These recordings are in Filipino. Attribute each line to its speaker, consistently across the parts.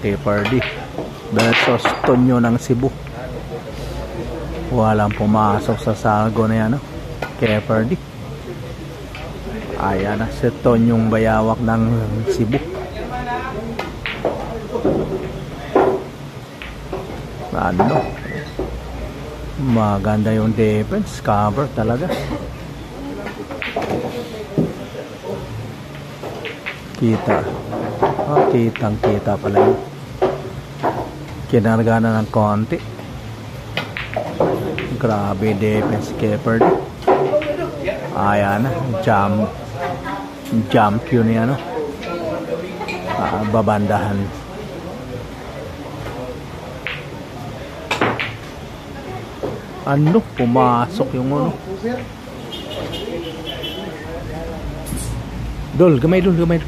Speaker 1: Keeper D versus Tonyo ng Cebu. Walang pumasok sa sago na yan, no? Keeper D. Ayan na si Tonyong Bayawak ng Cebu. Ano, maganda yung defense, cover talaga. Kita, kitang kita pala yun. Kinarga na ng konti. Grabe defense, Keeper D. Ayan na, jump yun yan, no? Babandahan. Ano, pumasok yung ano. Dol, gamay dol. Grabe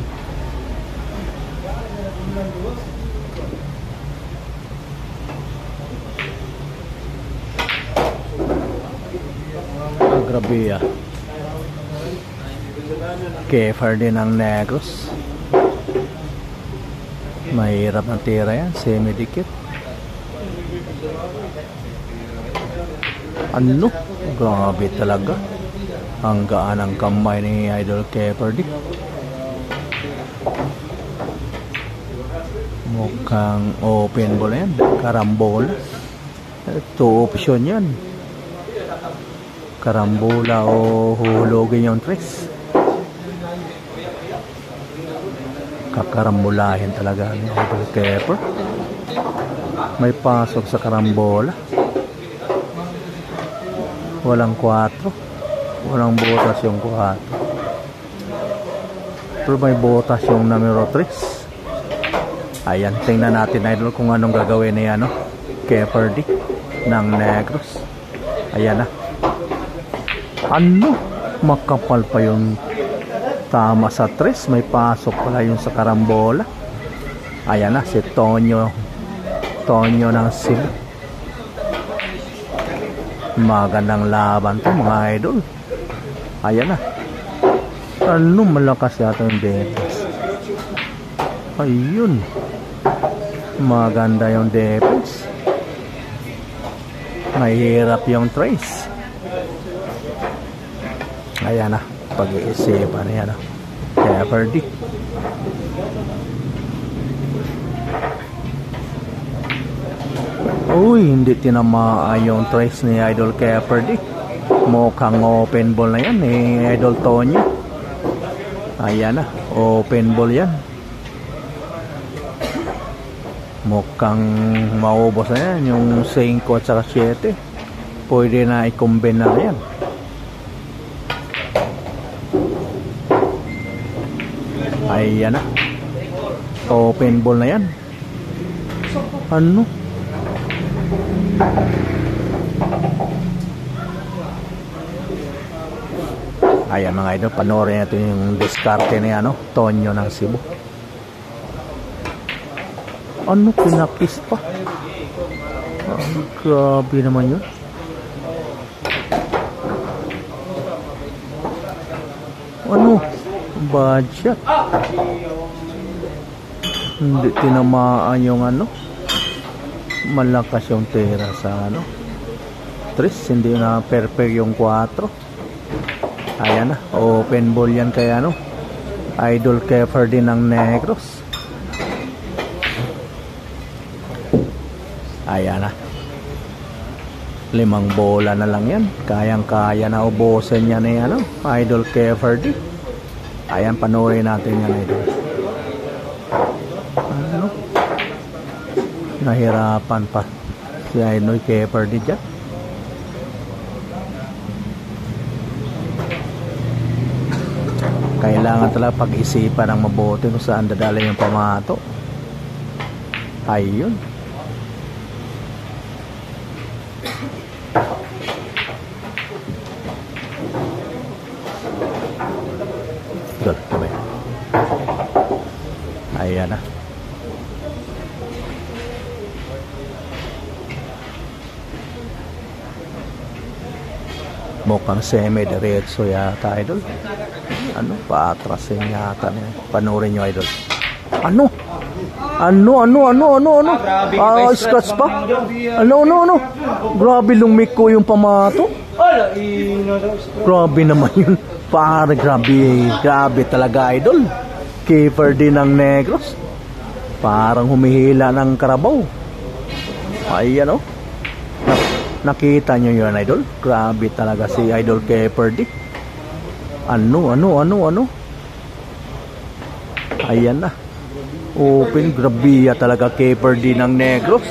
Speaker 1: ah. Keeper din ng Negros. Mahirap ng tira yan, semi-dikit. Ano? Grabe talaga. Ang gaan ng kamay ni Idol Keeper D. Mukhang open ball yan. Karambola. Two option yan. Karambola o hulogin yung tres. Kakarambolahin talaga ni Idol Keeper. May pasok sa karambola. Walang 4. Walang botas yung 4. Pero may botas yung numero 3. Ayan, tingnan natin idol kung anong gagawin niya, no? Keeper D ng Negros. Ayan na. Ano? Makapal pa yung tama sa 3. May pasok pala yung sa karambola. Ayan na, si Tonyo ng Cebu. Magandang laban to mga idol. Ayan na. Ano, malakas yata yung defense. Ayun. Maganda yung defense. Mahirap yung trace. Ayan na. Pag-iisipan na yan. Keeper D. Uy, hindi tinamaan yung trace ni Idol Keeper D. Mukhang open ball na yan ni Idol Tonyo. Ayan na, open ball yan. Mukhang maubos na yan yung 5 at saka 7. Pwede na i-combine na yan. Ayan na, open ball na yan. Ano? Ayan mga idol, panoorin natin yung diskarte ni Tonyo ng Cebu. Ano, pinapis pa? Grabe naman yun. Ano? Bad shot. Hindi tinamaan yung malakas yung tira sa 3. Hindi na perfect yung 4. Ayan na, open ball yan kaya Idol Keeper din ng Negros. Ayan na, 5 bola na lang yan. Kayang-kaya na ubusin yan ni Idol Keeper din. Ayan, panoorin natin yan idol. Nahirapan pa si Idol Keeper din dyan. Kailangan talaga pag-isipan ng mabuti kung saan dadalhin yung pamato. Ayun. Good, kamay. Ayan na. Mukhang semi-diretso yata idol. Patrasin yata niya. Panoorin nyo idol. Ano? Ano? Scratch pa? Ano? Grabe lumiko yung pamato. Grabe naman yun. Pare, grabe talaga, idol. Keeper din ng Negros. Parang humihila ng karabaw. Ayan, oh. Nakita nyo yun, idol? Grabe talaga si Idol Keeper din. Ano? Ayan na. Open, grabe talaga Keeper din ng Negros.